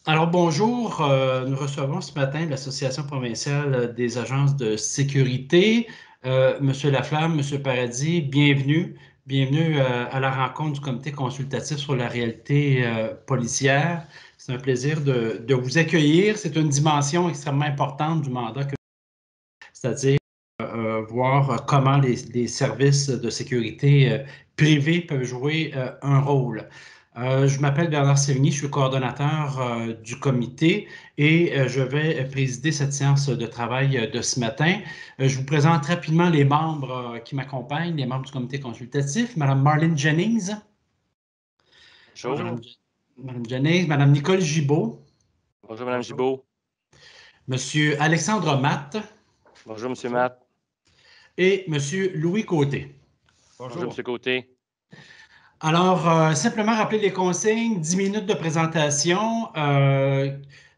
Alors bonjour, nous recevons ce matin l'Association provinciale des agences de sécurité. Monsieur Laflamme, Monsieur Paradis, bienvenue. Bienvenue à la rencontre du comité consultatif sur la réalité policière. C'est un plaisir de vous accueillir. C'est une dimension extrêmement importante du mandat, c'est-à-dire voir comment les services de sécurité privés peuvent jouer un rôle. Je m'appelle Bernard Sévigny, je suis le coordonnateur du comité et je vais présider cette séance de travail de ce matin. Je vous présente rapidement les membres qui m'accompagnent, les membres du comité consultatif. Madame Marlene Jennings. Bonjour. Madame Jennings, Madame Nicole Gibault. Bonjour, Mme Gibault. Monsieur Alexandre Matt. Bonjour, M. Matt. Et Monsieur Louis Côté. Bonjour, M. Côté. Alors, simplement rappeler les consignes, 10 minutes de présentation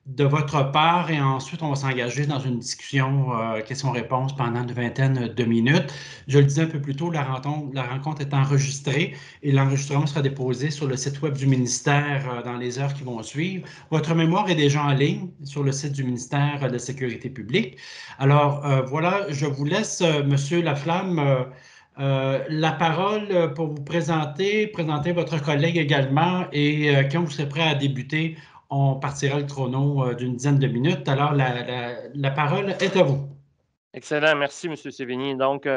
de votre part et ensuite on va s'engager dans une discussion questions-réponses pendant une vingtaine de minutes. Je le disais un peu plus tôt, la rencontre est enregistrée et l'enregistrement sera déposé sur le site web du ministère dans les heures qui vont suivre. Votre mémoire est déjà en ligne sur le site du ministère de la Sécurité publique. Alors, voilà, je vous laisse, Monsieur Laflamme, la parole pour vous présenter votre collègue également et quand vous serez prêt à débuter, on partira le chrono d'une dizaine de minutes. Alors, la parole est à vous. Excellent. Merci, M. Sévigny. Donc,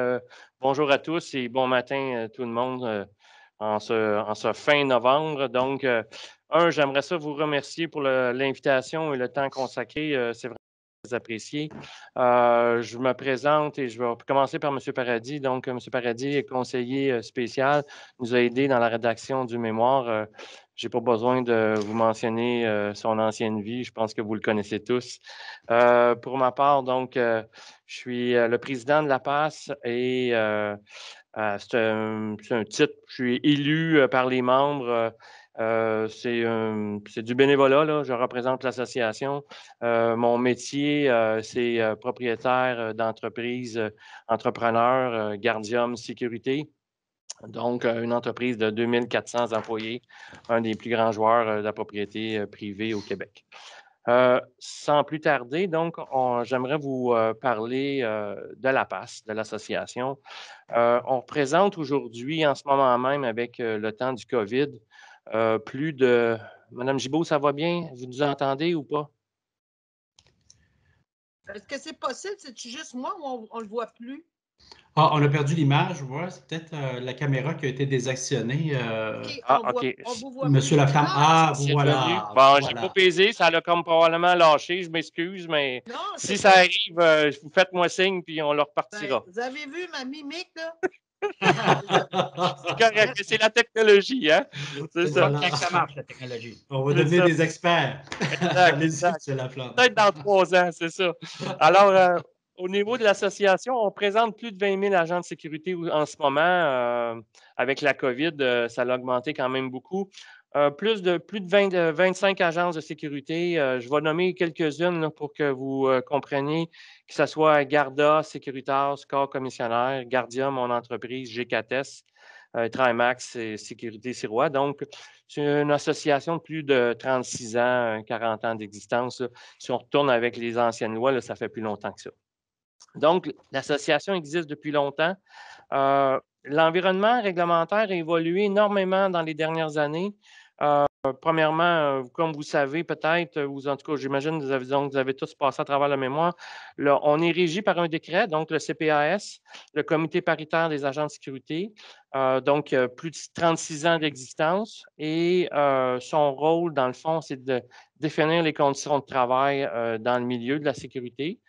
bonjour à tous et bon matin tout le monde en ce fin novembre. Donc, j'aimerais ça vous remercier pour l'invitation et le temps consacré. C'est vraiment très apprécié. Je me présente et je vais commencer par M. Paradis. Donc, M. Paradis est conseiller spécial, nous a aidé dans la rédaction du mémoire. Je n'ai pas besoin de vous mentionner son ancienne vie. Je pense que vous le connaissez tous. Pour ma part, donc, je suis le président de la PAS et c'est un titre. Je suis élu par les membres. C'est du bénévolat, là. Je représente l'association. Mon métier, c'est propriétaire d'entreprise, entrepreneur, Gardium Sécurité. Donc, une entreprise de 2400 employés, un des plus grands joueurs de la propriété privée au Québec. Sans plus tarder, donc, j'aimerais vous parler de la PAS, de l'association. On représente aujourd'hui, en ce moment même, avec le temps du COVID, plus de... Madame Gibault, ça va bien? Vous nous entendez ou pas? Est-ce que c'est possible? C'est-tu juste moi ou on ne le voit plus? Ah, on a perdu l'image, ouais, c'est peut-être la caméra qui a été désactionnée. OK, OK. on vous voit Monsieur plus. Laflamme, C'est revenu. voilà, Bon, j'ai pas voilà. pesé, ça l'a comme probablement lâché, je m'excuse, mais Non, si c'est ça correct. arrive, vous faites-moi signe, puis on le Ben, repartira. vous avez vu ma mimique, là? C'est correct, c'est la technologie, hein? C'est ça. Voilà. Que ça marche, la technologie. On va C'est devenir ça. des experts. Exact, Allez-y, exact. Monsieur Laflamme. Peut-être dans 3 ans, c'est ça. Alors, au niveau de l'association, on présente plus de 20 000 agents de sécurité en ce moment. Avec la COVID, ça a augmenté quand même beaucoup. Plus de 25 agences de sécurité. Je vais nommer quelques-unes là, pour que vous compreniez, que ce soit Garda, Securitas, Corps commissionnaire, Gardia, mon entreprise, G4S, Trimax et Sécurité Sirois. Donc, c'est une association de plus de 36 ans, 40 ans d'existence. Si on retourne avec les anciennes lois, là, ça fait plus longtemps que ça. Donc, l'association existe depuis longtemps. L'environnement réglementaire a évolué énormément dans les dernières années. Premièrement, comme vous savez peut-être, ou en tout cas, j'imagine que vous avez tous passé à travers la mémoire, là, on est régi par un décret, donc le CPAS, le Comité paritaire des agents de sécurité, donc plus de 36 ans d'existence. Et son rôle, dans le fond, c'est de définir les conditions de travail dans le milieu de la sécurité.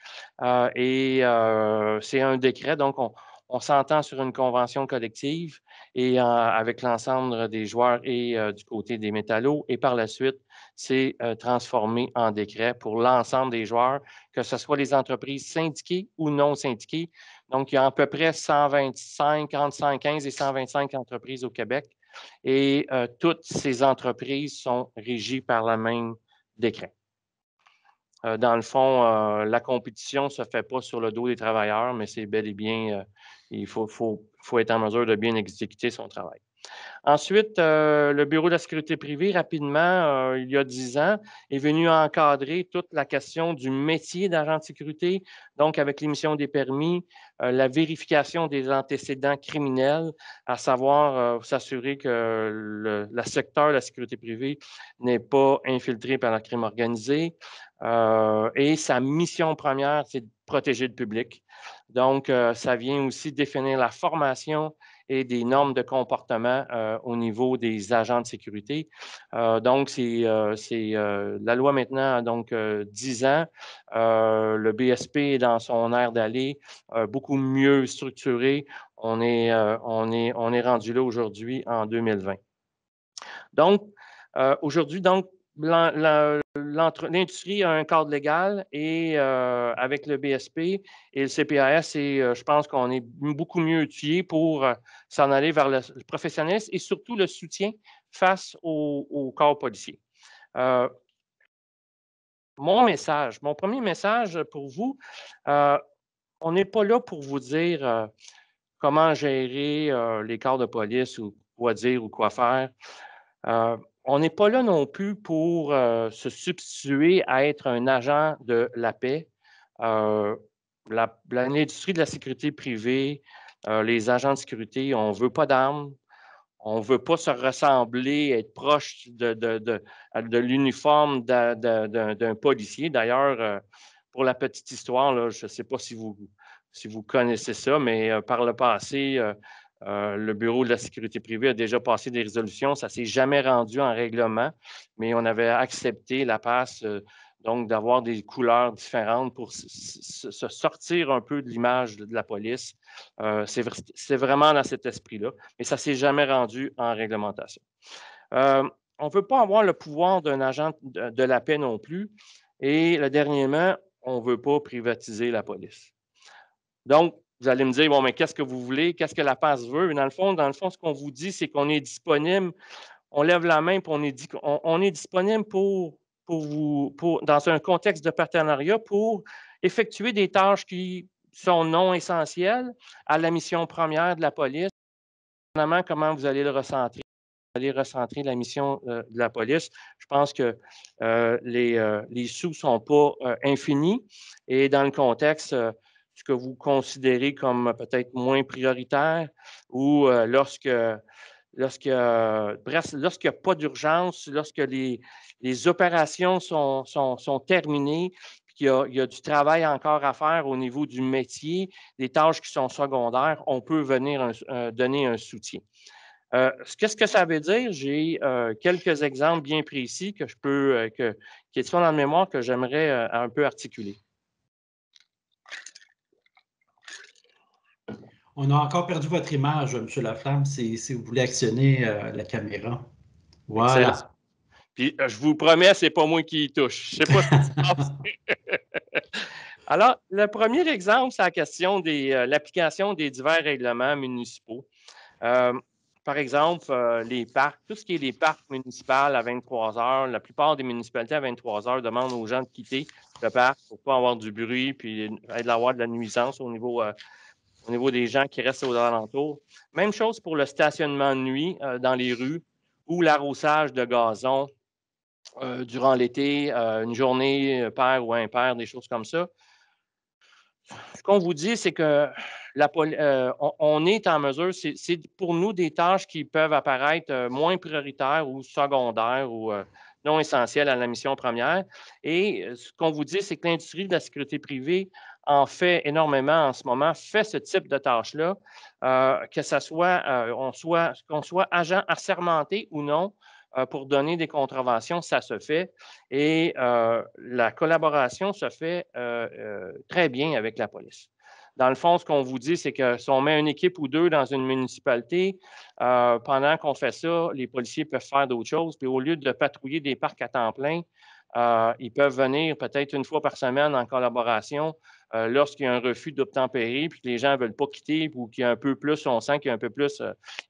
C'est un décret, donc on s'entend sur une convention collective et avec l'ensemble des joueurs et du côté des métallos. Et par la suite, c'est transformé en décret pour l'ensemble des joueurs, que ce soit les entreprises syndiquées ou non syndiquées. Donc, il y a à peu près 125, entre 115 et 125 entreprises au Québec. Et toutes ces entreprises sont régies par le même décret. Dans le fond, la compétition ne se fait pas sur le dos des travailleurs, mais c'est bel et bien, il faut être en mesure de bien exécuter son travail. Ensuite, le Bureau de la sécurité privée, rapidement, il y a 10 ans, est venu encadrer toute la question du métier d'agent de sécurité, donc avec l'émission des permis, la vérification des antécédents criminels, à savoir s'assurer que le secteur de la sécurité privée n'est pas infiltré par la crime organisée. Et sa mission première, c'est de protéger le public. Donc, ça vient aussi définir la formation et des normes de comportement au niveau des agents de sécurité. Donc, la loi maintenant a donc 10 ans. Le BSP est dans son aire d'aller, beaucoup mieux structuré. On est rendu là aujourd'hui en 2020. Donc, aujourd'hui, l'industrie a un cadre légal et avec le BSP et le CPAS, je pense qu'on est beaucoup mieux outillé pour s'en aller vers le professionnalisme et surtout le soutien face au corps policier. Mon premier message pour vous, on n'est pas là pour vous dire comment gérer les corps de police ou quoi dire ou quoi faire. On n'est pas là non plus pour se substituer à être un agent de la paix. L'industrie de la sécurité privée, les agents de sécurité, on ne veut pas d'armes, on ne veut pas se ressembler, être proche de l'uniforme d'un policier. D'ailleurs, pour la petite histoire, là, je ne sais pas si vous connaissez ça, mais par le passé, le Bureau de la sécurité privée a déjà passé des résolutions. Ça ne s'est jamais rendu en règlement, mais on avait accepté la passe, donc d'avoir des couleurs différentes pour se sortir un peu de l'image de la police. C'est vraiment dans cet esprit-là, mais ça ne s'est jamais rendu en réglementation. On ne veut pas avoir le pouvoir d'un agent de la paix non plus. Et dernièrement, on ne veut pas privatiser la police. Donc, vous allez me dire, bon, mais qu'est-ce que vous voulez? Qu'est-ce que la passe veut? Dans le fond, ce qu'on vous dit, c'est qu'on est disponible. On lève la main et on est disponible dans un contexte de partenariat pour effectuer des tâches qui sont non essentielles à la mission première de la police. Dépendamment comment vous allez le recentrer. Vous allez recentrer la mission de la police. Je pense que les sous ne sont pas infinis et dans le contexte ce que vous considérez comme peut-être moins prioritaire ou lorsqu'il n'y a pas d'urgence, lorsque les opérations sont terminées, qu'il y a du travail encore à faire au niveau du métier, des tâches qui sont secondaires, on peut venir donner un soutien. Qu'est-ce que ça veut dire? J'ai quelques exemples bien précis qui sont dans la mémoire que j'aimerais un peu articuler. On a encore perdu votre image, M. Laflamme, si vous voulez actionner la caméra. Voilà. Excellent. Puis, je vous promets, ce n'est pas moi qui y touche. Je ne sais pas ce qui se passe. Alors, le premier exemple, c'est la question de l'application des divers règlements municipaux. Par exemple, les parcs, tout ce qui est les parcs municipaux à 23 heures, la plupart des municipalités à 23 heures demandent aux gens de quitter le parc pour ne pas avoir du bruit puis avoir de la nuisance au niveau des gens qui restent aux alentours. Même chose pour le stationnement de nuit dans les rues ou l'arrosage de gazon durant l'été, une journée paire ou impaire, des choses comme ça. Ce qu'on vous dit, c'est que on est en mesure, c'est pour nous des tâches qui peuvent apparaître moins prioritaires ou secondaires ou non essentielles à la mission première. Et ce qu'on vous dit, c'est que l'industrie de la sécurité privée en fait énormément en ce moment, fait ce type de tâches-là, que ce soit, qu'on soit agent assermenté ou non, pour donner des contraventions, ça se fait. Et la collaboration se fait très bien avec la police. Dans le fond, ce qu'on vous dit, c'est que si on met une équipe ou deux dans une municipalité, pendant qu'on fait ça, les policiers peuvent faire d'autres choses. Puis au lieu de patrouiller des parcs à temps plein, ils peuvent venir peut-être une fois par semaine en collaboration lorsqu'il y a un refus d'obtempérer, puis que les gens ne veulent pas quitter, ou qu'il y a un peu plus, on sent qu'il y a un peu plus,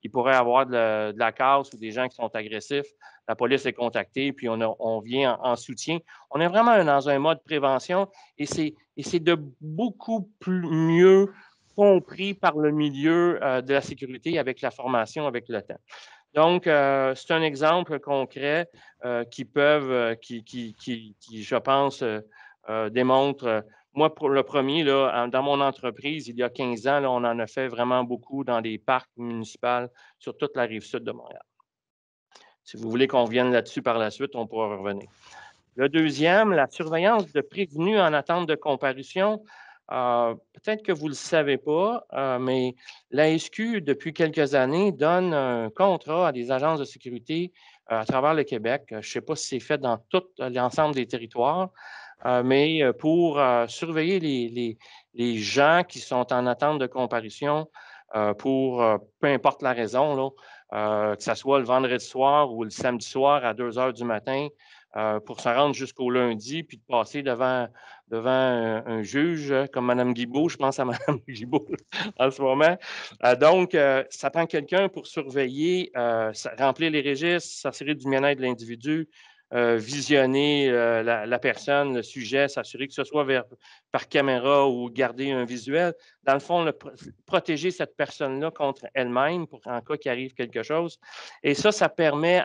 il pourrait y avoir de la casse ou des gens qui sont agressifs. La police est contactée, puis on vient en soutien. On est vraiment dans un mode prévention et c'est de beaucoup mieux compris par le milieu de la sécurité avec la formation, avec le temps. Donc, c'est un exemple concret qui, je pense, démontre. Moi, pour le premier, là, dans mon entreprise, il y a 15 ans, là, on en a fait vraiment beaucoup dans des parcs municipaux sur toute la rive sud de Montréal. Si vous voulez qu'on revienne là-dessus par la suite, on pourra revenir. Le deuxième, la surveillance de prévenus en attente de comparution. Peut-être que vous ne le savez pas, mais la SQ, depuis quelques années, donne un contrat à des agences de sécurité à travers le Québec. Je ne sais pas si c'est fait dans tout l'ensemble des territoires, mais pour surveiller les gens qui sont en attente de comparution pour peu importe la raison, là, que ce soit le vendredi soir ou le samedi soir à 2 heures du matin, pour se rendre jusqu'au lundi, puis de passer devant un juge comme Mme Guibault. Je pense à Mme Guibault en ce moment. Donc, ça prend quelqu'un pour surveiller, remplir les registres, s'assurer du bien-être de l'individu, visionner la personne, le sujet, s'assurer que ce soit par caméra ou garder un visuel. Dans le fond, protéger cette personne-là contre elle-même en cas qu'il arrive quelque chose. Et ça permet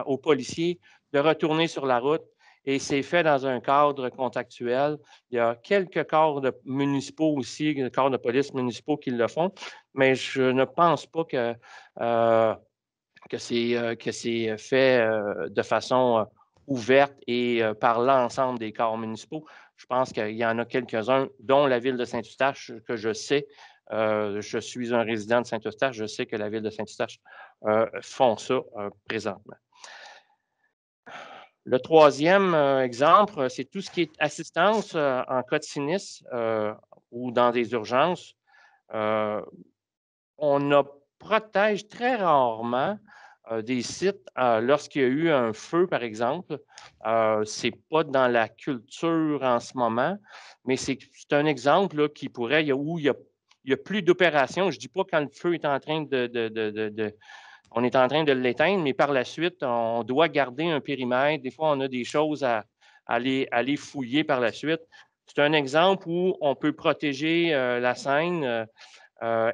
aux policiers de retourner sur la route. Et c'est fait dans un cadre contractuel. Il y a quelques corps municipaux aussi, corps de police municipaux qui le font, mais je ne pense pas que c'est fait de façon ouverte et par l'ensemble des corps municipaux. Je pense qu'il y en a quelques-uns, dont la ville de Saint-Eustache, que je sais. Je suis un résident de Saint-Eustache. Je sais que la ville de Saint-Eustache font ça présentement. Le troisième exemple, c'est tout ce qui est assistance en cas de sinistre ou dans des urgences. On protège très rarement des sites lorsqu'il y a eu un feu, par exemple. Ce n'est pas dans la culture en ce moment, mais c'est un exemple là, qui pourrait, où il y a plus d'opérations. Je ne dis pas quand le feu est en train on est en train de l'éteindre, mais par la suite, on doit garder un périmètre. Des fois, on a des choses à aller fouiller par la suite. C'est un exemple où on peut protéger la scène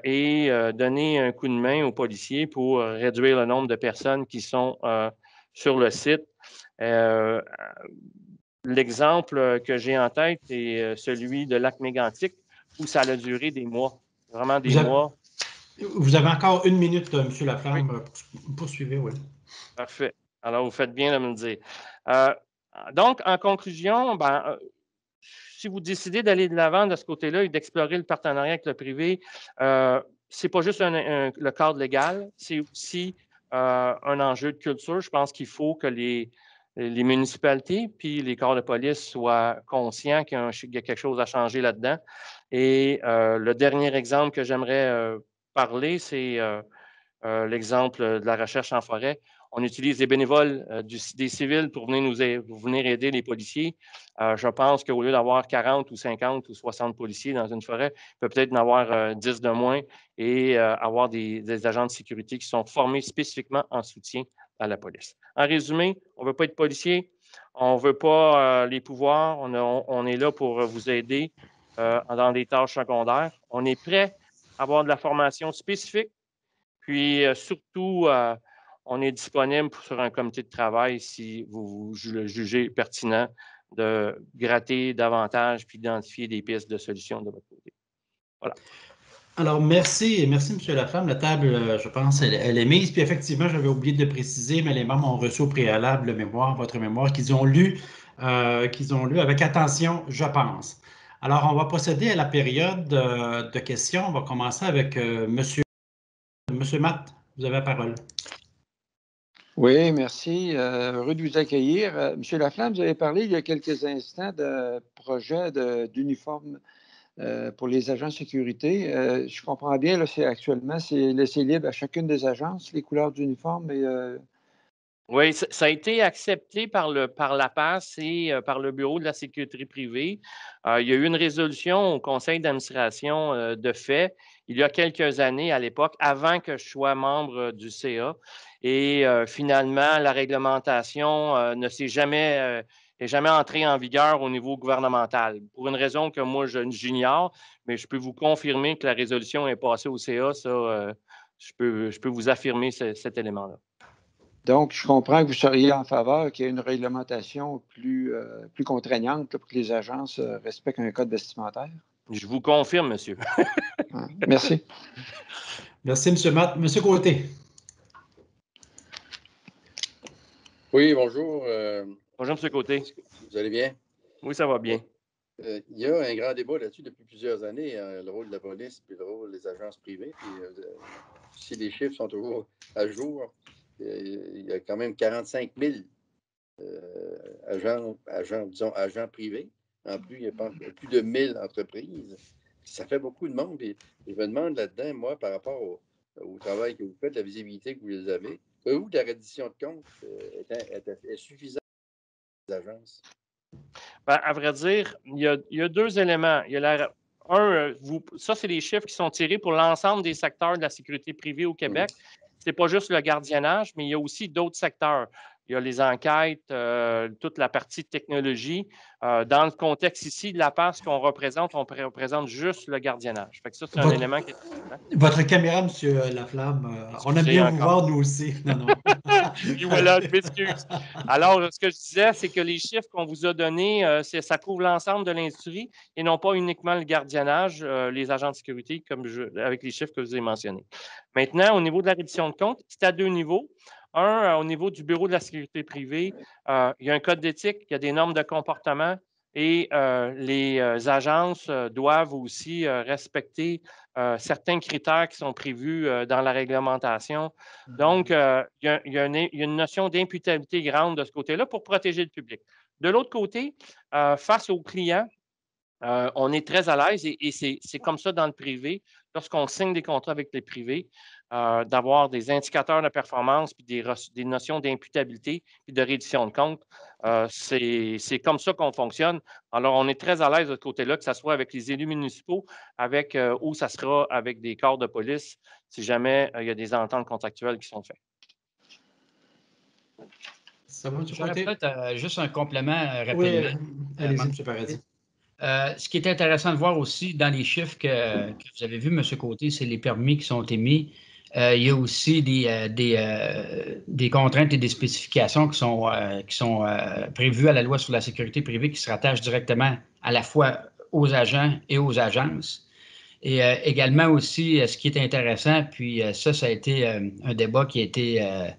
et donner un coup de main aux policiers pour réduire le nombre de personnes qui sont sur le site. L'exemple que j'ai en tête est celui de Lac-Mégantic, où ça a duré des mois, vraiment des mois. Vous avez encore 1 minute, M. Laflamme. Oui. Poursuivez, oui. Parfait. Alors, vous faites bien de me le dire. Donc, en conclusion, si vous décidez d'aller de l'avant de ce côté-là et d'explorer le partenariat avec le privé, ce n'est pas juste le cadre légal, c'est aussi un enjeu de culture. Je pense qu'il faut que les municipalités puis les corps de police soient conscients qu'il y a quelque chose à changer là-dedans. Et le dernier exemple que j'aimerais parler, c'est l'exemple de la recherche en forêt. On utilise des bénévoles, des civils pour venir aider les policiers. Je pense qu'au lieu d'avoir 40 ou 50 ou 60 policiers dans une forêt, il peut peut-être en avoir 10 de moins et avoir des agents de sécurité qui sont formés spécifiquement en soutien à la police. En résumé, on ne veut pas être policier, on ne veut pas les pouvoirs, on est là pour vous aider dans des tâches secondaires. On est prêt à avoir de la formation spécifique. Puis surtout, on est disponible sur un comité de travail si vous le jugez pertinent de gratter davantage puis d'identifier des pistes de solutions de votre côté. Voilà. Alors, merci, M. Laflamme. La table, je pense, elle est mise. Puis effectivement, j'avais oublié de préciser, mais les membres ont reçu au préalable votre mémoire, qu'ils ont lu avec attention, je pense. Alors, on va procéder à la période de questions. On va commencer avec Monsieur Matt. Vous avez la parole. Oui, merci. Heureux de vous accueillir. Monsieur Laflamme, vous avez parlé il y a quelques instants de projet d'uniforme pour les agents de sécurité. Je comprends bien, là, actuellement, c'est laissé libre à chacune des agences, les couleurs d'uniforme. Oui, ça a été accepté par la PAS et par le Bureau de la sécurité privée. Il y a eu une résolution au conseil d'administration de fait il y a quelques années à l'époque, avant que je sois membre du CA. Et finalement, la réglementation ne s'est jamais n'est jamais entré en vigueur au niveau gouvernemental. Pour une raison que moi, j'ignore, mais je peux vous confirmer que la résolution est passée au CA. Ça, je peux vous affirmer cet élément-là. Donc, je comprends que vous seriez en faveur qu'il y ait une réglementation plus contraignante pour que les agences respectent un code vestimentaire. Je vous confirme, monsieur. Merci. Merci, M. Matt. M. Côté. Oui, bonjour. Bonjour, M. Côté. Vous allez bien? Oui, ça va bien. Il y a un grand débat là-dessus depuis plusieurs années, le rôle de la police et le rôle des agences privées. Puis, si les chiffres sont toujours à jour, il y a quand même 45 000 agents privés. En plus, il y a plus de 1000 entreprises. Ça fait beaucoup de monde. Et je me demande là-dedans, moi, par rapport au travail que vous faites, la visibilité que vous avez, où la reddition de comptes est suffisante pour les agences? Ben, à vrai dire, il y a deux éléments. Il y a ça, c'est les chiffres qui sont tirés pour l'ensemble des secteurs de la sécurité privée au Québec. Ce n'est pas juste le gardiennage, mais il y a aussi d'autres secteurs. Il y a les enquêtes, toute la partie technologie. Dans le contexte ici de la part, ce qu'on représente, on représente juste le gardiennage. Fait que ça, c'est un élément qui est important. Votre caméra, M. Laflamme, on aime bien vous voir, nous aussi. Non, non. Et voilà, je m'excuse. Alors, ce que je disais, c'est que les chiffres qu'on vous a donnés, ça couvre l'ensemble de l'industrie et non pas uniquement le gardiennage, les agents de sécurité, avec les chiffres que je vous ai mentionnés. Maintenant, au niveau de la reddition de compte, c'est à deux niveaux. Un, au niveau du Bureau de la sécurité privée, il y a un code d'éthique, il y a des normes de comportement et les agences doivent aussi respecter certains critères qui sont prévus dans la réglementation. Donc, il y a une notion d'imputabilité grande de ce côté-là pour protéger le public. De l'autre côté, face aux clients, on est très à l'aise et c'est comme ça dans le privé. Lorsqu'on signe des contrats avec les privés, d'avoir des indicateurs de performance puis des notions d'imputabilité puis de reddition de compte. C'est comme ça qu'on fonctionne. Alors, on est très à l'aise de ce côté-là, que ce soit avec les élus municipaux, ou ça sera avec des corps de police, si jamais il y a des ententes contractuelles qui sont faites. Ça va, J'aurais peut-être juste un complément rapidement. Oui, allez-y, M. Paradis. Ce qui est intéressant de voir aussi dans les chiffres que vous avez vus, M. Côté, c'est les permis qui sont émis. Il y a aussi des contraintes et des spécifications qui sont prévues à la loi sur la sécurité privée qui se rattachent directement à la fois aux agents et aux agences. Et également aussi, ce qui est intéressant, puis ça a été un débat qui a été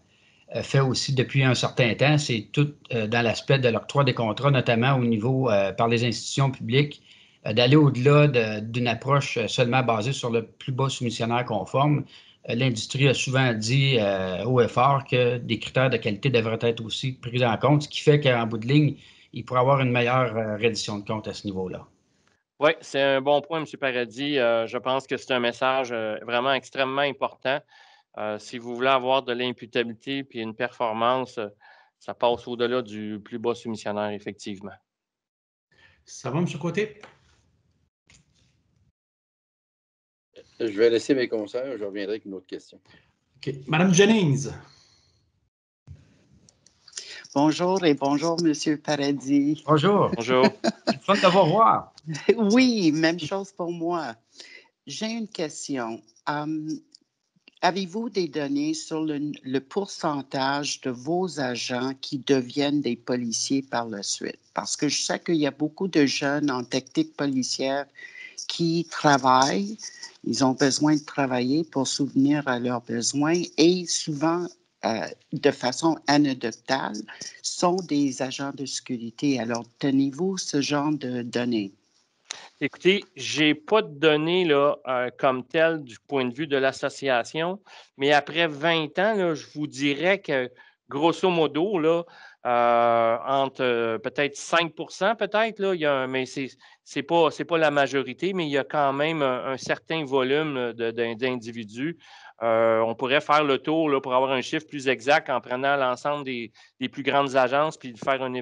fait aussi depuis un certain temps, c'est tout dans l'aspect de l'octroi des contrats, notamment au niveau par les institutions publiques, d'aller au-delà d'une approche seulement basée sur le plus bas soumissionnaire conforme. L'industrie a souvent dit haut et fort que des critères de qualité devraient être aussi pris en compte, ce qui fait qu'en bout de ligne, il pourrait y avoir une meilleure reddition de compte à ce niveau-là. Oui, c'est un bon point, M. Paradis. Je pense que c'est un message vraiment extrêmement important. Si vous voulez avoir de l'imputabilité puis une performance, ça passe au-delà du plus bas soumissionnaire, effectivement. Ça va, M. Côté? Je vais laisser mes conseils, je reviendrai avec une autre question. OK. Madame Jennings. Bonjour et bonjour, M. Paradis. Bonjour. Bonjour. C'est fun de vous voir. Oui, même chose pour moi. J'ai une question. Avez-vous des données sur le pourcentage de vos agents qui deviennent des policiers par la suite? Parce que je sais qu'il y a beaucoup de jeunes en technique policière qui travaillent. Ils ont besoin de travailler pour souvenir à leurs besoins et souvent, de façon anecdotale, sont des agents de sécurité. Alors, tenez-vous ce genre de données? Écoutez, je n'ai pas de données là, comme telles du point de vue de l'association, mais après 20 ans, là, je vous dirais que, grosso modo, là, entre peut-être 5 peut-être, là, mais ce n'est pas la majorité, mais il y a quand même un certain volume d'individus. On pourrait faire le tour là, pour avoir un chiffre plus exact en prenant l'ensemble des plus grandes agences puis faire une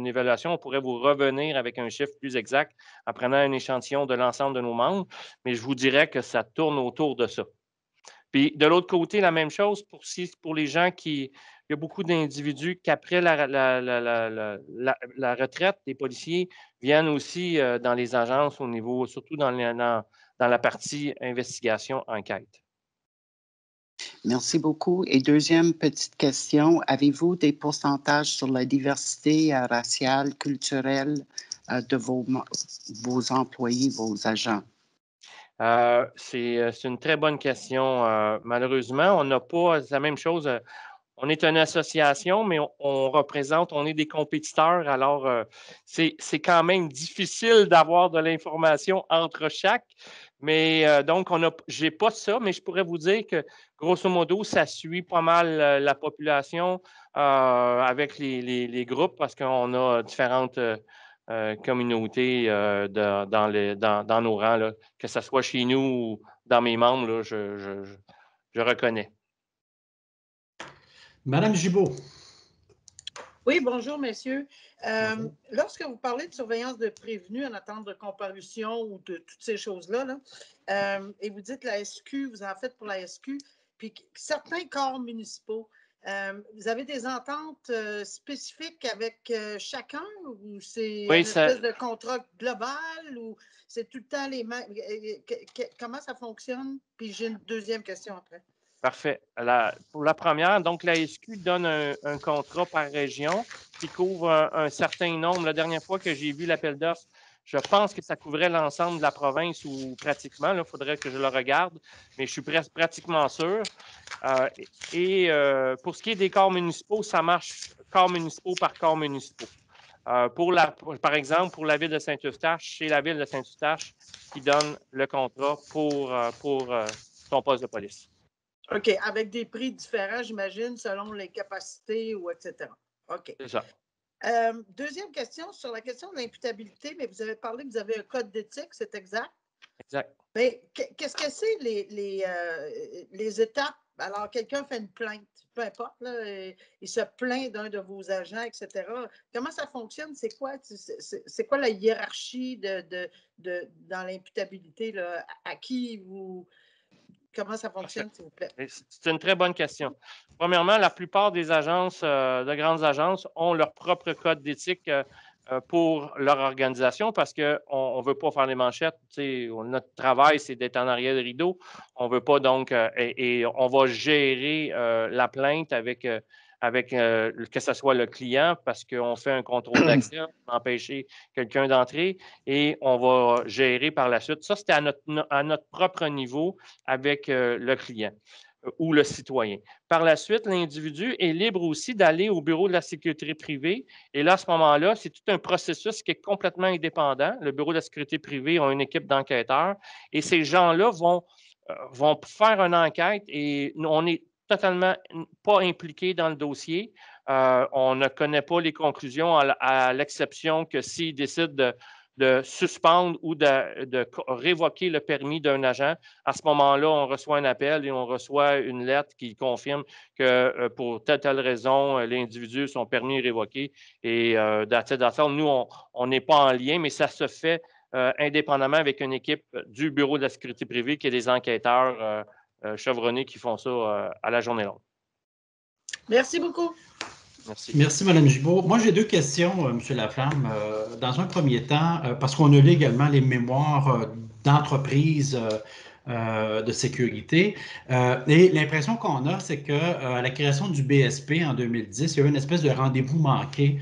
évaluation. On pourrait vous revenir avec un chiffre plus exact en prenant un échantillon de l'ensemble de nos membres, mais je vous dirais que ça tourne autour de ça. Puis de l'autre côté, la même chose pour les gens qui il y a beaucoup d'individus qu'après la retraite, les policiers viennent aussi dans les agences au niveau, surtout dans la partie investigation, enquête. Merci beaucoup. Et deuxième petite question, avez-vous des pourcentages sur la diversité raciale, culturelle de vos employés, vos agents? C'est une très bonne question. Malheureusement, on n'a pas la même chose. On est une association, mais on est des compétiteurs. Alors, c'est quand même difficile d'avoir de l'information entre chaque. Mais donc, je n'ai pas ça, mais je pourrais vous dire que, grosso modo, ça suit pas mal la population avec les groupes parce qu'on a différentes communautés dans nos rangs, là, que ce soit chez nous ou dans mes membres, là, je reconnais. Madame Gibault. Oui, bonjour, messieurs. Bonjour. Lorsque vous parlez de surveillance de prévenus en attente de comparution ou de toutes ces choses-là, et vous dites la SQ, vous en faites pour la SQ, puis certains corps municipaux, vous avez des ententes spécifiques avec chacun ou c'est une espèce de contrat global ou c'est tout le temps les mêmes? Comment ça fonctionne? Puis j'ai une deuxième question après. Parfait. Pour la première, donc la SQ donne un contrat par région qui couvre un certain nombre. La dernière fois que j'ai vu l'appel d'offres, je pense que ça couvrait l'ensemble de la province ou pratiquement. Il faudrait que je le regarde, mais je suis pratiquement sûr. Pour ce qui est des corps municipaux, ça marche corps municipaux par corps municipaux. Par exemple, pour la ville de Saint-Eustache, c'est la ville de Saint-Eustache qui donne le contrat pour son poste de police. OK, avec des prix différents, j'imagine, selon les capacités ou etc. OK. C'est ça. Deuxième question, sur la question de l'imputabilité, mais vous avez parlé que vous avez un code d'éthique, c'est exact? Exact. Mais qu'est-ce que c'est les étapes? Alors, quelqu'un fait une plainte, peu importe, là, il se plaint d'un de vos agents, etc. Comment ça fonctionne? C'est quoi la hiérarchie dans l'imputabilité? À qui vous... Comment ça fonctionne, s'il vous plaît? C'est une très bonne question. Premièrement, la plupart des agences, de grandes agences, ont leur propre code d'éthique pour leur organisation parce qu'on ne veut pas faire les manchettes. Notre travail, c'est d'être en arrière de rideau. On ne veut pas donc, et on va gérer la plainte avec que ce soit le client parce qu'on fait un contrôle d'accès, empêcher quelqu'un d'entrer et on va gérer par la suite. Ça, c'était à notre propre niveau avec le client ou le citoyen. Par la suite, l'individu est libre aussi d'aller au bureau de la sécurité privée. Et là, à ce moment-là, c'est tout un processus qui est complètement indépendant. Le bureau de la sécurité privée a une équipe d'enquêteurs et ces gens-là vont faire une enquête et on n'est totalement pas impliqué dans le dossier. On ne connaît pas les conclusions à l'exception que s'ils décident de suspendre ou de révoquer le permis d'un agent. À ce moment-là, on reçoit un appel et on reçoit une lettre qui confirme que pour telle raison, l'individu, son permis est révoqué. Et nous, on n'est pas en lien, mais ça se fait indépendamment avec une équipe du Bureau de la sécurité privée qui est des enquêteurs chevronnés qui font ça à la journée longue. Merci beaucoup. Merci. Merci, Mme Gibault. Moi, j'ai deux questions, M. Laflamme. Dans un premier temps, parce qu'on a lu également les mémoires d'entreprises de sécurité. Et l'impression qu'on a, c'est qu'à la création du BSP en 2010, il y a eu une espèce de rendez-vous manqué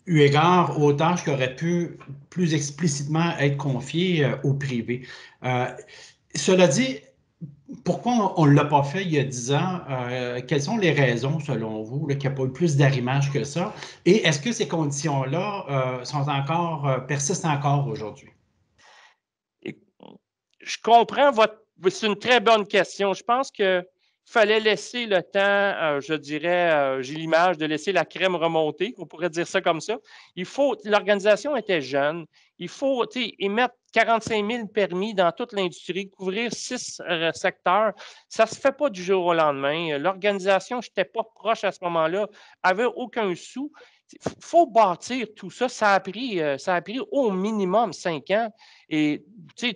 eu égard aux tâches qui auraient pu plus explicitement être confiées au privé. Cela dit, pourquoi on ne l'a pas fait il y a 10 ans? Quelles sont les raisons, selon vous, qu'il n'y a pas eu plus d'arrimage que ça? Et est-ce que ces conditions-là persistent encore aujourd'hui? Je comprends c'est une très bonne question. Je pense qu'il fallait laisser le temps, je dirais, j'ai l'image de laisser la crème remonter, on pourrait dire ça comme ça. L'organisation était jeune. Il faut émettre 45 000 permis dans toute l'industrie, couvrir 6 secteurs. Ça ne se fait pas du jour au lendemain. L'organisation, je n'étais pas proche à ce moment-là, avait aucun sou. faut bâtir tout ça. Ça a pris au minimum 5 ans. Et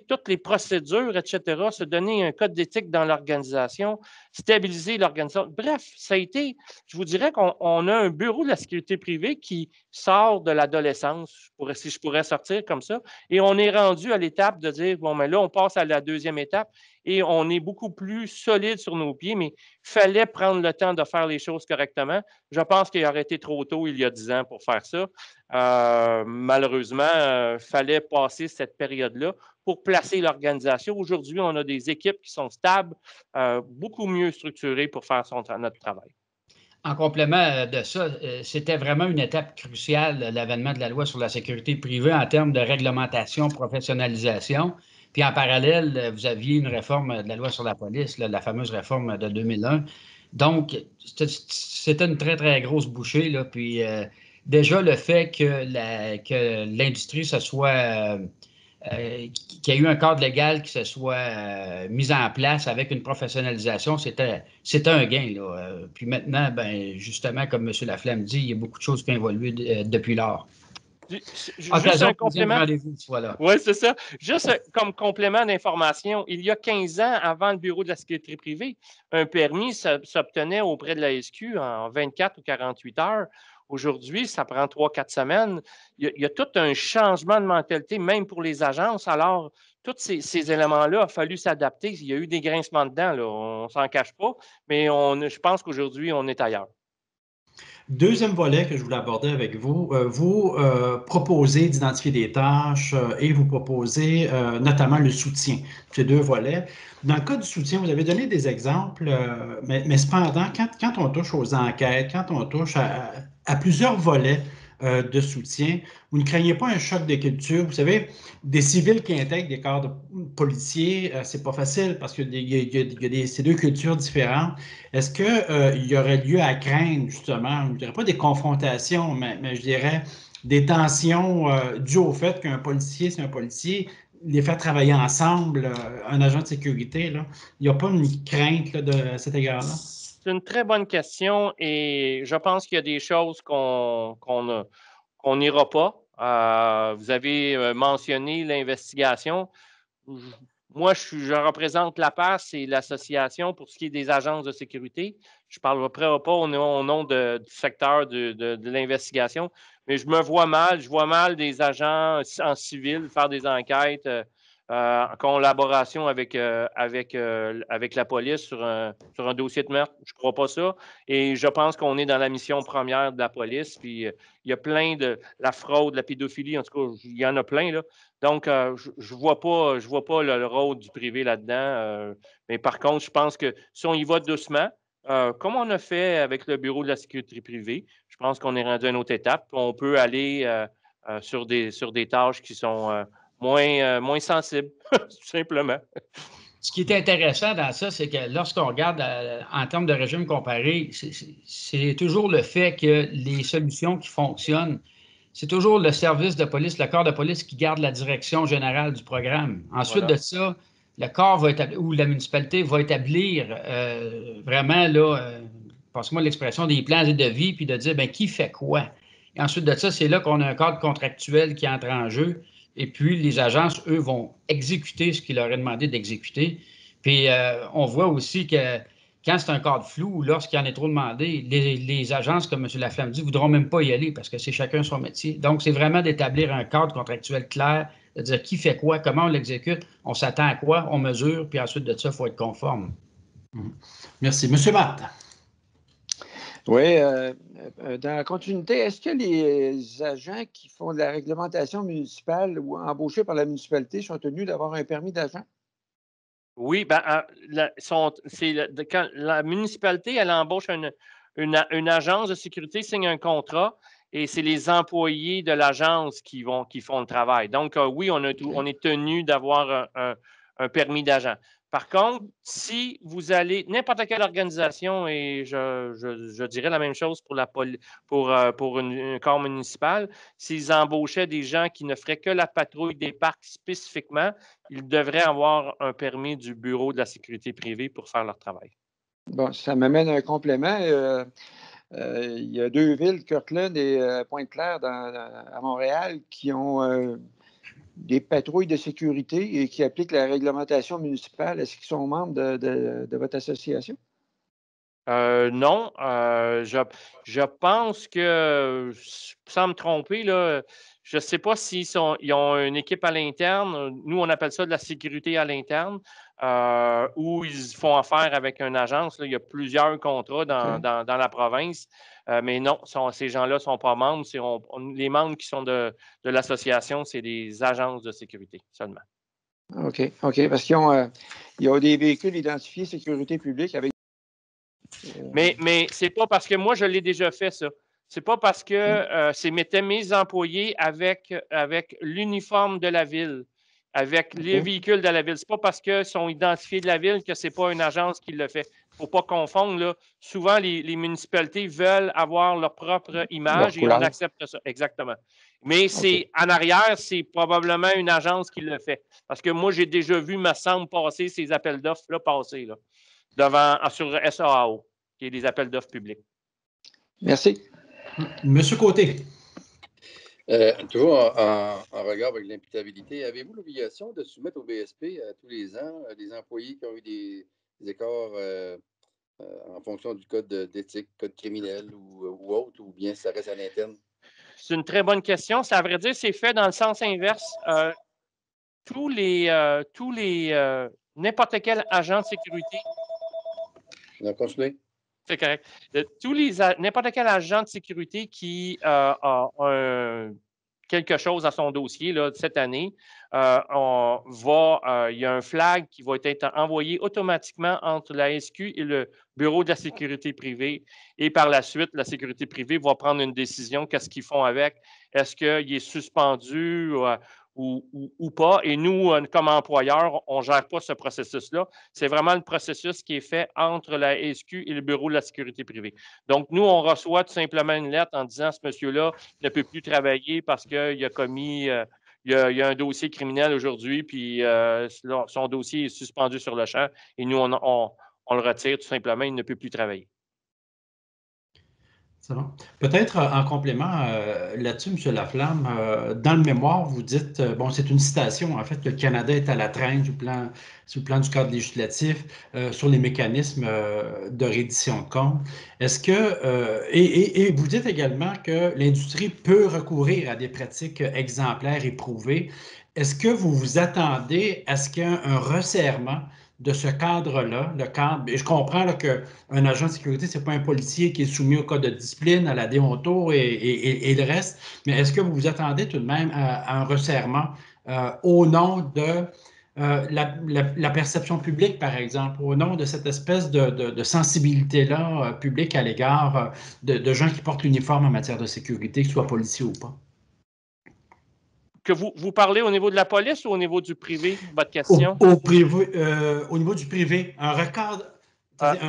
toutes les procédures, etc., se donner un code d'éthique dans l'organisation, stabiliser l'organisation. Bref, ça a été, je vous dirais qu'on a un bureau de la sécurité privée qui sort de l'adolescence, si je pourrais sortir comme ça, et on est rendu à l'étape de dire, bon, mais là, on passe à la deuxième étape et on est beaucoup plus solide sur nos pieds, mais il fallait prendre le temps de faire les choses correctement. Je pense qu'il aurait été trop tôt il y a 10 ans pour faire ça. Malheureusement, il fallait passer cette période-là pour placer l'organisation. Aujourd'hui, on a des équipes qui sont stables, beaucoup mieux structurées pour faire notre travail. En complément de ça, c'était vraiment une étape cruciale, l'avènement de la loi sur la sécurité privée en termes de réglementation, professionnalisation. Puis en parallèle, vous aviez une réforme de la loi sur la police, la fameuse réforme de 2001. Donc, c'était une très, très grosse bouchée. Là. Puis déjà, le fait que l'industrie se soit... qu'il y ait eu un cadre légal qui se soit mis en place avec une professionnalisation, c'était un gain. Là. Puis maintenant, ben, justement, comme M. Laflamme dit, il y a beaucoup de choses qui ont évolué depuis lors. Juste un complément. Voilà. Oui, c'est ça. Juste comme complément d'information, il y a 15 ans, avant le Bureau de la sécurité privée, un permis s'obtenait auprès de la SQ en 24 ou 48 heures. Aujourd'hui, ça prend 3-4 semaines. Il y a tout un changement de mentalité, même pour les agences. Alors, tous ces éléments-là, il a fallu s'adapter. Il y a eu des grincements dedans, là. On ne s'en cache pas, mais je pense qu'aujourd'hui, on est ailleurs. Deuxième volet que je voulais aborder avec vous, vous proposez d'identifier des tâches et vous proposez notamment le soutien. Ces deux volets. Dans le cas du soutien, vous avez donné des exemples, mais cependant, quand on touche aux enquêtes, quand on touche à plusieurs volets de soutien, vous ne craignez pas un choc de culture? Vous savez, des civils qui intègrent des corps de policiers, c'est pas facile parce que c'est deux cultures différentes. Est-ce qu'il y aurait lieu à craindre, justement, je ne dirais pas des confrontations, mais je dirais des tensions dues au fait qu'un policier, c'est un policier, les faire travailler ensemble, un agent de sécurité, là, il n'y a pas une crainte là, de cet égard-là? C'est une très bonne question et je pense qu'il y a des choses qu'on n'ira pas. Vous avez mentionné l'investigation. Moi, je représente la PAS et l'association pour ce qui est des agences de sécurité. Je ne parlerai pas au nom du secteur de l'investigation, mais je vois mal des agents en civil faire des enquêtes en collaboration avec la police sur un dossier de meurtre. Je ne crois pas ça. Et je pense qu'on est dans la mission première de la police. Puis il y a plein de la fraude, la pédophilie, en tout cas, il y en a plein, là. Donc, je vois pas le rôle du privé là-dedans. Mais par contre, je pense que si on y va doucement, comme on a fait avec le Bureau de la sécurité privée, je pense qu'on est rendu à une autre étape. On peut aller sur des tâches qui sont moins sensibles, tout simplement. Ce qui est intéressant dans ça, c'est que lorsqu'on regarde en termes de régime comparé, c'est toujours le fait que les solutions qui fonctionnent, c'est toujours le service de police, le corps de police qui garde la direction générale du programme. Ensuite de ça, le corps va établir, ou la municipalité va établir vraiment, là, passe-moi l'expression, des plans et devis, puis de dire, bien, qui fait quoi? Et ensuite de ça, c'est là qu'on a un cadre contractuel qui entre en jeu. Et puis, les agences, eux, vont exécuter ce qu'il leur est demandé d'exécuter. Puis, on voit aussi que quand c'est un cadre flou ou lorsqu'il y en est trop demandé, les agences, comme M. Laflamme dit, ne voudront même pas y aller parce que c'est chacun son métier. Donc, c'est vraiment d'établir un cadre contractuel clair, de dire qui fait quoi, comment on l'exécute, on s'attend à quoi, on mesure, puis ensuite de ça, il faut être conforme. Merci. M. Matt. Oui, dans la continuité, est-ce que les agents qui font de la réglementation municipale ou embauchés par la municipalité sont tenus d'avoir un permis d'agent? Oui, quand la municipalité, elle embauche une agence de sécurité, signe un contrat, et c'est les employés de l'agence qui font le travail. Donc, oui, on est tenu d'avoir un permis d'agent. Par contre, si vous allez, n'importe quelle organisation, et je dirais la même chose pour un corps municipal, s'ils embauchaient des gens qui ne feraient que la patrouille des parcs spécifiquement, ils devraient avoir un permis du Bureau de la sécurité privée pour faire leur travail. Bon, ça m'amène à un complément. il y a 2 villes, Kirkland et Pointe-Claire, à Montréal, qui ont des patrouilles de sécurité et qui appliquent la réglementation municipale. Est-ce qu'ils sont membres de votre association? Non, je pense que, sans me tromper, là, je ne sais pas s'ils ont une équipe à l'interne. Nous, on appelle ça de la sécurité à l'interne, où ils font affaire avec une agence. Là. Il y a plusieurs contrats dans la province, mais non, ces gens-là ne sont pas membres. Les membres qui sont de l'association, c'est des agences de sécurité seulement. OK, parce qu'ils ont des véhicules identifiés sécurité publique avec. Mais c'est pas parce que moi, je l'ai déjà fait, ça. C'est pas parce que c'était mes employés avec l'uniforme de la ville, avec les véhicules de la ville. C'est pas parce qu'ils sont identifiés de la ville que c'est pas une agence qui le fait. Il ne faut pas confondre. Là. Souvent, les municipalités veulent avoir leur propre image et on accepte ça. Exactement. Mais en arrière, c'est probablement une agence qui le fait. Parce que moi, j'ai déjà vu, me semble, passer ces appels d'offres-là passer là, sur SAAO, qui est des appels d'offres publics. Merci. Monsieur Côté. Toujours en regard avec l'imputabilité, avez-vous l'obligation de soumettre au BSP tous les ans des employés qui ont eu des écarts en fonction du code d'éthique, code criminel ou autre, ou bien ça reste à l'interne? C'est une très bonne question. Ça, à vrai dire, c'est fait dans le sens inverse. N'importe quel agent de sécurité. Continuez. C'est correct. N'importe quel agent de sécurité qui a quelque chose à son dossier là, cette année, il y a un flag qui va être envoyé automatiquement entre la SQ et le Bureau de la sécurité privée. Et par la suite, la sécurité privée va prendre une décision. Qu'est-ce qu'ils font avec? Est-ce qu'il est suspendu ou pas? Et nous, comme employeurs, on ne gère pas ce processus-là. C'est vraiment le processus qui est fait entre la SQ et le Bureau de la sécurité privée. Donc, nous, on reçoit tout simplement une lettre en disant « Ce monsieur-là ne peut plus travailler parce qu'il a commis… il y a un dossier criminel aujourd'hui, puis son dossier est suspendu sur le champ. Et nous, on le retire tout simplement. Il ne peut plus travailler. » C'est bon. Peut-être en complément là-dessus, M. Laflamme, dans le mémoire, vous dites, bon, c'est une citation, en fait, que le Canada est à la traîne sur le plan du cadre législatif, sur les mécanismes de reddition de comptes. Est-ce que, et vous dites également que l'industrie peut recourir à des pratiques exemplaires et prouvées. Est-ce que vous vous attendez à ce qu'il y ait un resserrement de ce cadre-là, le cadre, et je comprends qu'un agent de sécurité, ce n'est pas un policier qui est soumis au code de discipline, à la déonto et le reste, mais est-ce que vous vous attendez tout de même à un resserrement au nom de la perception publique, par exemple, au nom de cette espèce de sensibilité-là publique à l'égard de gens qui portent l'uniforme en matière de sécurité, qu'ils soient policiers ou pas? Que vous parlez au niveau de la police ou au niveau du privé, votre question? Au niveau du privé, un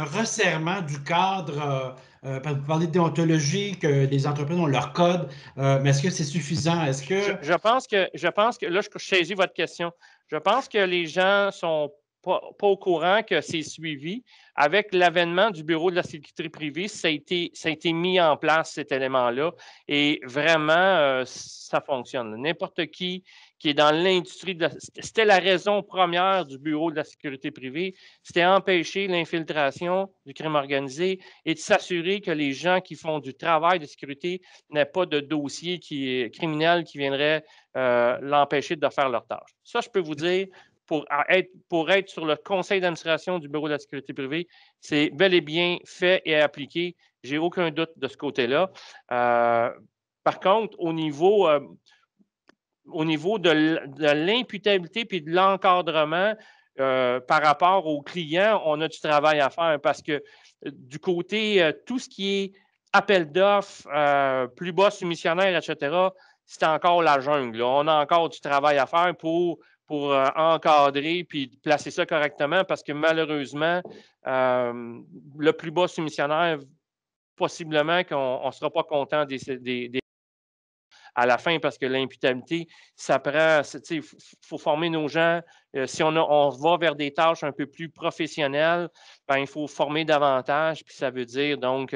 resserrement du cadre. Vous parlez de déontologie, que les entreprises ont leur code, mais est-ce que c'est suffisant? Est-ce que… Je pense que, là, je saisis votre question. Je pense que les gens sont pas au courant que c'est suivi. Avec l'avènement du Bureau de la sécurité privée, ça a été mis en place, cet élément-là, et vraiment, ça fonctionne. N'importe qui est dans l'industrie, c'était la raison première du Bureau de la sécurité privée, c'était empêcher l'infiltration du crime organisé et de s'assurer que les gens qui font du travail de sécurité n'aient pas de dossier criminel qui viendrait l'empêcher de faire leur tâche. Ça, je peux vous dire, pour être sur le conseil d'administration du Bureau de la sécurité privée, c'est bel et bien fait et appliqué. J'ai aucun doute de ce côté-là. Par contre, au niveau de l'imputabilité puis de l'encadrement par rapport aux clients, on a du travail à faire parce que du côté, tout ce qui est appel d'offres, plus bas soumissionnaire, etc., c'est encore la jungle. Là. On a encore du travail à faire pour encadrer puis placer ça correctement parce que malheureusement, le plus bas soumissionnaire, possiblement qu'on ne sera pas content à la fin parce que l'imputabilité, ça prend, il faut former nos gens. Si on va vers des tâches un peu plus professionnelles, ben, il faut former davantage, puis ça veut dire donc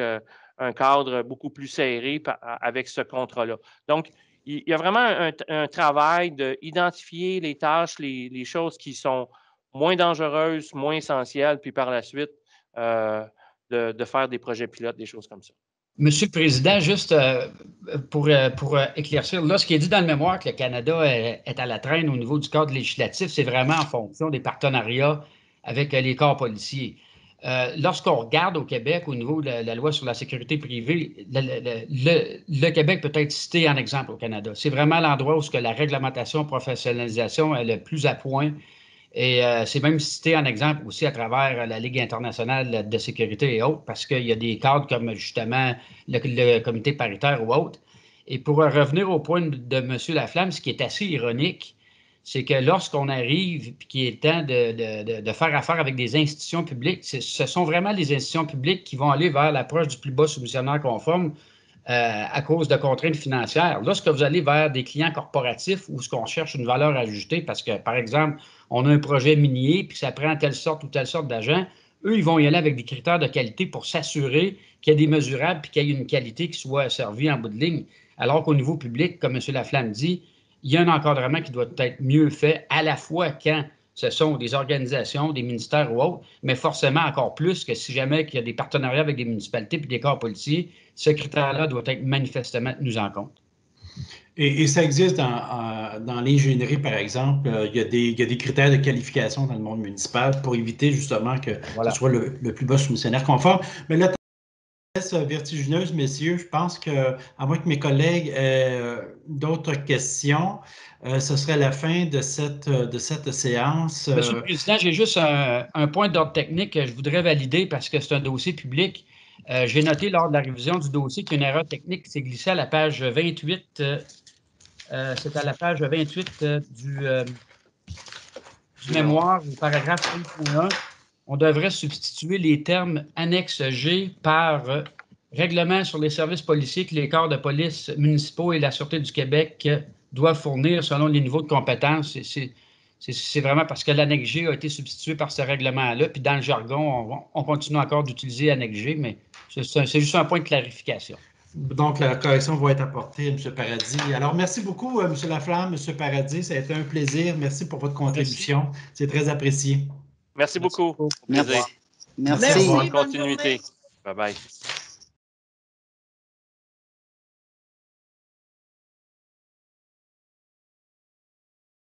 un cadre beaucoup plus serré avec ce contrat-là. Donc, il y a vraiment un travail d'identifier les tâches, les choses qui sont moins dangereuses, moins essentielles, puis par la suite, de faire des projets pilotes, des choses comme ça. Monsieur le Président, juste pour éclaircir, là, ce qui est dit dans le mémoire que le Canada est à la traîne au niveau du cadre législatif, c'est vraiment en fonction des partenariats avec les corps policiers. Lorsqu'on regarde au Québec au niveau de la loi sur la sécurité privée, le Québec peut être cité en exemple au Canada. C'est vraiment l'endroit où la réglementation, professionnalisation est le plus à point. Et c'est même cité en exemple aussi à travers la Ligue internationale de sécurité et autres, parce qu'il y a des cadres comme justement le comité paritaire ou autre. Et pour revenir au point de M. Laflamme, ce qui est assez ironique, c'est que lorsqu'on arrive et qu'il est temps de faire affaire avec des institutions publiques, ce sont vraiment les institutions publiques qui vont aller vers l'approche du plus bas soumissionnaire conforme à cause de contraintes financières. Lorsque vous allez vers des clients corporatifs où ce qu'on cherche une valeur ajoutée, parce que, par exemple, on a un projet minier, puis ça prend telle sorte ou telle sorte d'agents, eux, ils vont y aller avec des critères de qualité pour s'assurer qu'il y a des mesurables puis qu'il y ait une qualité qui soit servie en bout de ligne. Alors qu'au niveau public, comme M. Laflamme dit, il y a un encadrement qui doit être mieux fait à la fois quand ce sont des organisations, des ministères ou autres, mais forcément encore plus que si jamais il y a des partenariats avec des municipalités et des corps policiers, ce critère-là doit être manifestement tenu en compte. Et ça existe dans l'ingénierie, par exemple. Il y a des critères de qualification dans le monde municipal pour éviter justement que ce soit le plus bas soumissionnaire conforme. Mais là, vertigineuse, messieurs. Je pense que, à moins que mes collègues aient d'autres questions, ce serait la fin de cette séance. Monsieur le Président, j'ai juste un point d'ordre technique que je voudrais valider parce que c'est un dossier public. J'ai noté lors de la révision du dossier qu'une erreur technique qui s'est glissée à la page 28. C'est à la page 28 du mémoire, du paragraphe 1.1. On devrait substituer les termes annexe G par règlement sur les services policiers que les corps de police municipaux et la Sûreté du Québec doivent fournir selon les niveaux de compétences. C'est vraiment parce que l'annexe G a été substitué par ce règlement-là. Puis dans le jargon, on continue encore d'utiliser annexe G, mais c'est juste un point de clarification. Donc, la correction va être apportée, M. Paradis. Alors, merci beaucoup, M. Laflamme, M. Paradis. Ça a été un plaisir. Merci pour votre contribution. C'est très apprécié. Merci beaucoup. Merci. Merci. Bonne continuité. Bye-bye.